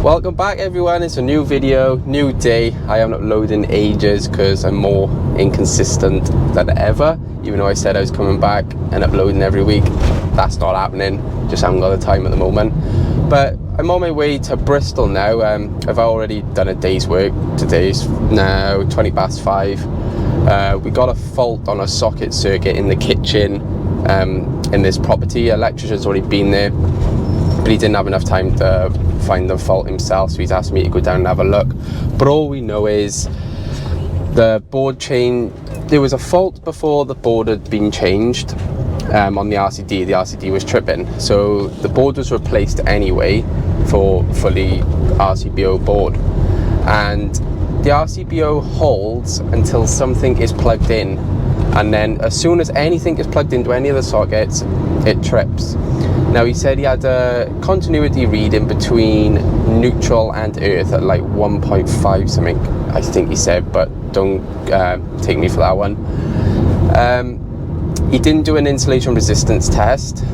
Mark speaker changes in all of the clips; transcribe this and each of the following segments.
Speaker 1: Welcome back everyone, it's a new video, new day. I haven't uploaded in ages because I'm more inconsistent than ever. Even though I said I was coming back and uploading every week, that's not happening. Just haven't got the time at the moment. But I'm on my way to Bristol now. I've already done a day's work. Today's now 5:20. We got a fault on a socket circuit in the kitchen in this property. Electrician's already been there, but he didn't have enough time to find the fault himself, so he's asked me to go down and have a look. But all we know is the board change. There was a fault before the board had been changed on the RCD. The RCD was tripping, so the board was replaced anyway for fully RCBO board, and the RCBO holds until something is plugged in, and then as soon as anything is plugged into any of the sockets, it trips. Now, he said he had a continuity reading between neutral and earth at like 1.5 something, I think he said, but don't take me for that one. He didn't do an insulation resistance test,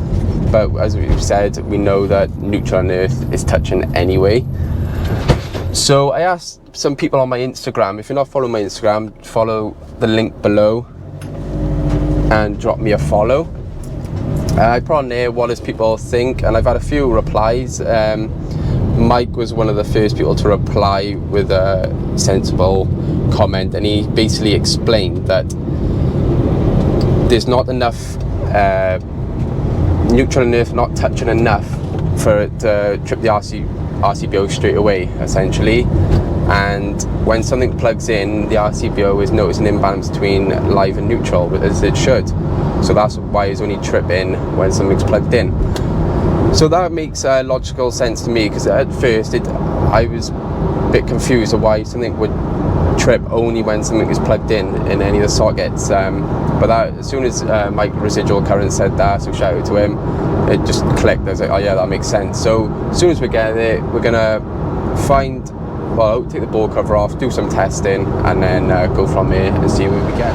Speaker 1: but as we've said, we know that neutral and earth is touching anyway. So I asked some people on my Instagram. If you're not following my Instagram, follow the link below and drop me a follow. I put on there, what does people think, and I've had a few replies. Mike was one of the first people to reply with a sensible comment, and he basically explained that there's not enough neutral and earth not touching enough for it to trip the RCBO straight away, essentially. And when something plugs in, the RCBO is noticing an imbalance between live and neutral, as it should. So that's why it's only tripping when something's plugged in. So that makes logical sense to me, because at first I was a bit confused of why something would trip only when something is plugged in any of the sockets. But that, as soon as Mike Residual Current said that, so shout out to him, it just clicked. I was like, oh yeah, that makes sense. So as soon as we get there, we're gonna take the board cover off, do some testing, and then go from there and see what we get.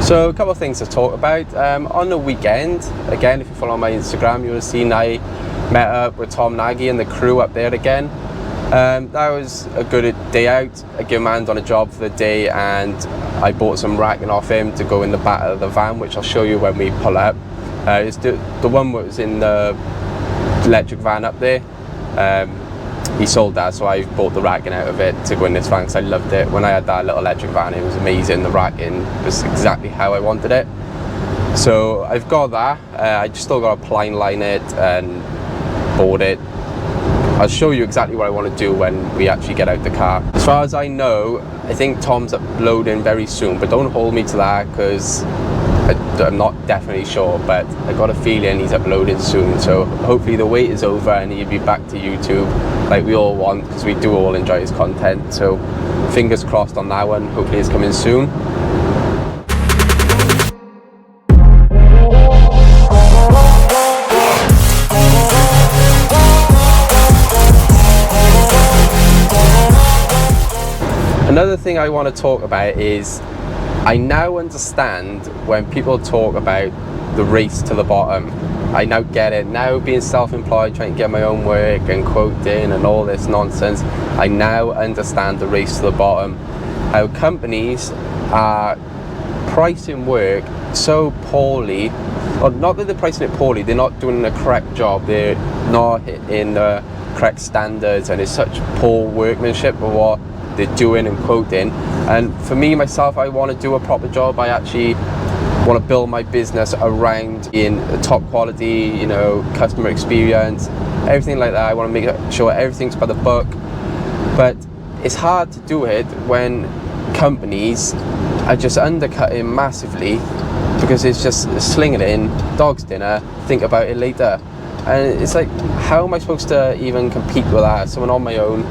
Speaker 1: So a couple of things to talk about. On the weekend, again, if you follow my Instagram, you will have seen I met up with Tom Nagy and the crew up there again. That was a good day out. I gave him a hand on a job for the day, and I bought some racking off him to go in the back of the van, which I'll show you when we pull up. It's the one that was in the electric van up there. He sold that, so I bought the racking out of it to go in this van because I loved it. When I had that little electric van, it was amazing. The racking was exactly how I wanted it. So I've got that. I just still got to pline line it and board it. I'll show you exactly what I want to do when we actually get out the car. As far as I know, I think Tom's uploading very soon, but don't hold me to that because I'm not definitely sure, but I got a feeling he's uploading soon. So hopefully the wait is over and he'll be back to YouTube like we all want, because we do all enjoy his content. So fingers crossed on that one. Hopefully it's coming soon. Another thing I want to talk about is I now understand when people talk about the race to the bottom. I now get it. Now, being self-employed, trying to get my own work and quoting and all this nonsense, I now understand the race to the bottom. How companies are pricing work so poorly, or not that they're pricing it poorly, they're not doing the correct job, they're not hitting the correct standards, and it's such poor workmanship of what they're doing and quoting. And for me, myself, I want to do a proper job. I actually want to build my business around in a top quality, customer experience, everything like that. I want to make sure everything's by the book. But it's hard to do it when companies are just undercutting massively, because it's just slinging it in, dog's dinner, think about it later. And it's like, how am I supposed to even compete with that? Someone on my own.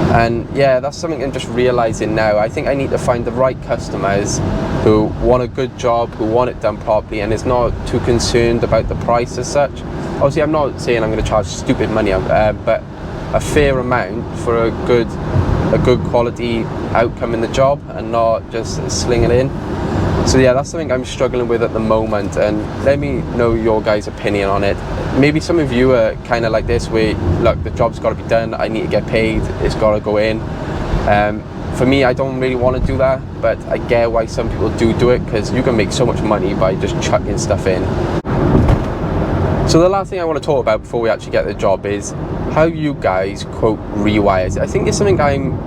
Speaker 1: And yeah, that's something I'm just realizing now. I think I need to find the right customers who want a good job, who want it done properly, and is not too concerned about the price as such. Obviously, I'm not saying I'm going to charge stupid money, but a fair amount for a good quality outcome in the job, and not just sling it in. So yeah, that's something I'm struggling with at the moment, and let me know your guys' opinion on it. Maybe some of you are kind of like this, where look, the job's got to be done, I need to get paid, it's got to go in. For me, I don't really want to do that, but I get why some people do it, because you can make so much money by just chucking stuff in. So the last thing I want to talk about before we actually get the job is how you guys quote rewires. I think it's something I'm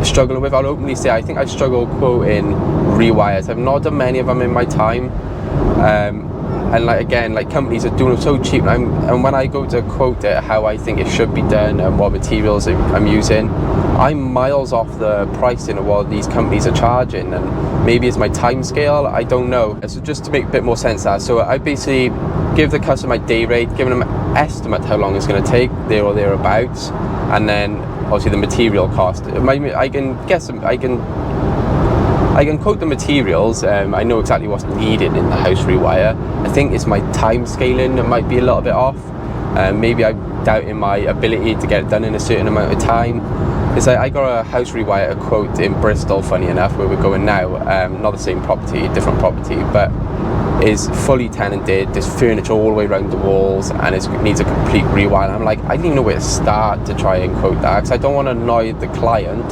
Speaker 1: struggling with. I'll openly say I think I struggle quoting rewires. I've not done many of them in my time, and like again, like companies are doing them so cheap, and when I go to quote it how I think it should be done and what materials I'm using, I'm miles off the pricing of what these companies are charging, and maybe it's my time scale, I don't know. So just to make a bit more sense of that, so I basically give the customer my day rate, giving them an estimate how long it's going to take, there or thereabouts, and then obviously the material cost. I can guess, I can quote the materials. I know exactly what's needed in the house rewire. I think it's my time scaling that might be a little bit off. Maybe I'm doubting my ability to get it done in a certain amount of time. It's like I got a house rewire quote in Bristol, funny enough, where we're going now. Not the same property, different property, but is fully tenanted. There's furniture all the way around the walls, and it needs a complete rewire. And I'm like, I didn't even know where to start to try and quote that, because I don't want to annoy the client,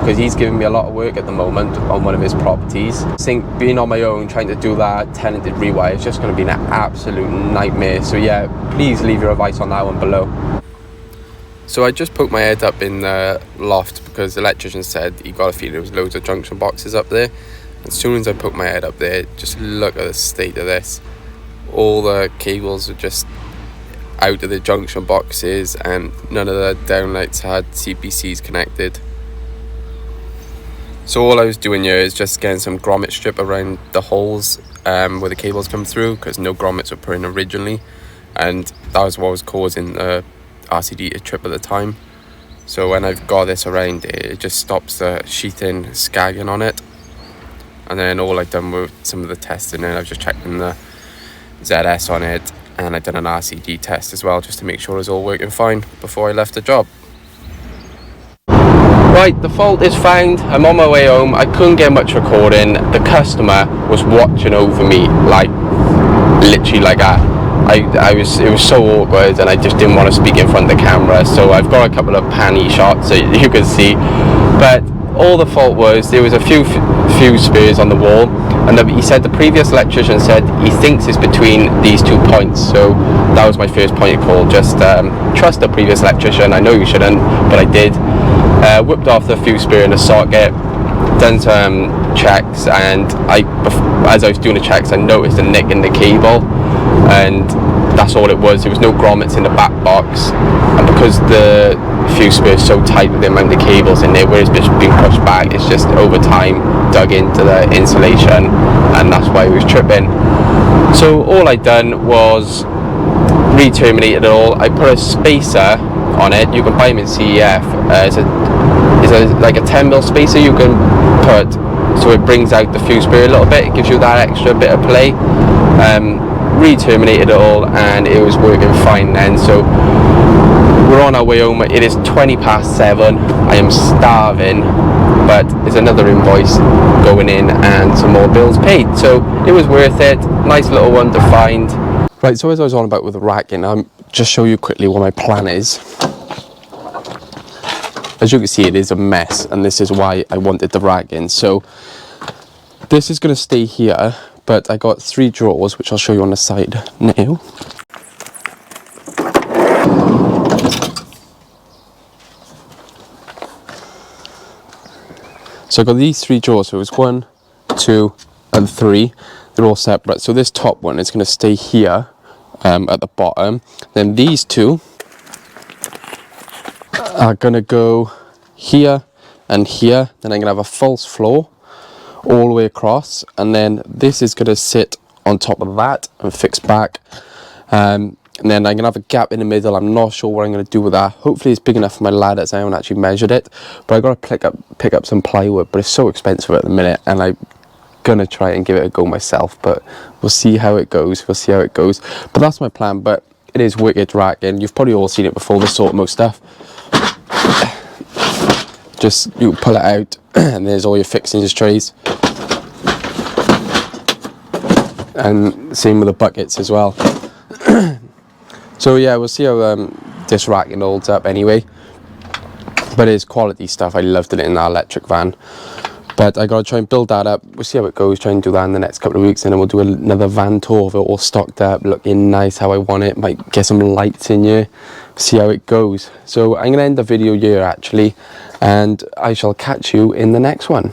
Speaker 1: because he's giving me a lot of work at the moment on one of his properties. I think being on my own trying to do that tenanted rewire is just going to be an absolute nightmare. So yeah, please leave your advice on that one below. So I just poked my head up in the loft because the electrician said he got a feeling there was loads of junction boxes up there. As soon as I poked my head up there, just look at the state of this. All the cables are just out of the junction boxes, and none of the downlights had CPCs connected. So all I was doing here is just getting some grommet strip around the holes where the cables come through, because no grommets were put in originally, and that was what was causing the RCD to trip at the time. So when I've got this around it just stops the sheathing scagging on it. And then all I've done with some of the testing, and I've just checked in the ZS on it, and I've done an RCD test as well, just to make sure it's all working fine before I left the job. Right, the fault is found. I'm on my way home. I couldn't get much recording. The customer was watching over me, like literally like that. It was so awkward, and I just didn't want to speak in front of the camera. So I've got a couple of panny shots so you can see, but all the fault was there was a few spurs on the wall, and he said the previous electrician said he thinks it's between these 2 points. So that was my first point of call. Just trust the previous electrician. I know you shouldn't, but I did. Whipped off the fuse spur in the socket, done some checks, and as I was doing the checks, I noticed a nick in the cable, and that's all it was. There was no grommets in the back box, and because the fuse spur is so tight with the amount of cables in there, where it's just being pushed back, it's just over time dug into the insulation, and that's why it was tripping. So all I done was re-terminated it all. I put a spacer on it. You can buy them in CEF. It's like a 10mm spacer you can put, so it brings out the fuse spur a little bit. It gives you that extra bit of play. Re-terminated it all, and it was working fine then. So we're on our way home. It is 7:20. I am starving, but there's another invoice going in and some more bills paid, so it was worth it. Nice little one to find. Right, so as I was on about with the racking, I'm just show you quickly what my plan is. As you can see, it is a mess, and this is why I wanted the racking. So this is going to stay here, but I got 3 drawers, which I'll show you on the side now. So I got these 3 drawers. So it's 1, 2, and 3. They're all separate. So this top one is going to stay here at the bottom. Then these 2 are going to go here and here. Then I'm going to have a false floor all the way across, and then this is going to sit on top of that and fix back, and then I'm going to have a gap in the middle. I'm not sure what I'm going to do with that. Hopefully it's big enough for my ladders. I haven't actually measured it, but I've got to pick up some plywood, but it's so expensive at the minute, and I'm gonna try and give it a go myself, but we'll see how it goes. But that's my plan. But it is wicked racking. You've probably all seen it before, this sort of most stuff. Just you pull it out and there's all your fixings trays. and same with the buckets as well. So yeah, we'll see how this racking holds up anyway, but it's quality stuff. I loved it in that electric van, but I gotta try and build that up. We'll see how it goes, try and do that in the next couple of weeks, and then we'll do another van tour of it all stocked up, looking nice how I want it. Might get some lights in here, see how it goes. So I'm gonna end the video here actually, and I shall catch you in the next one.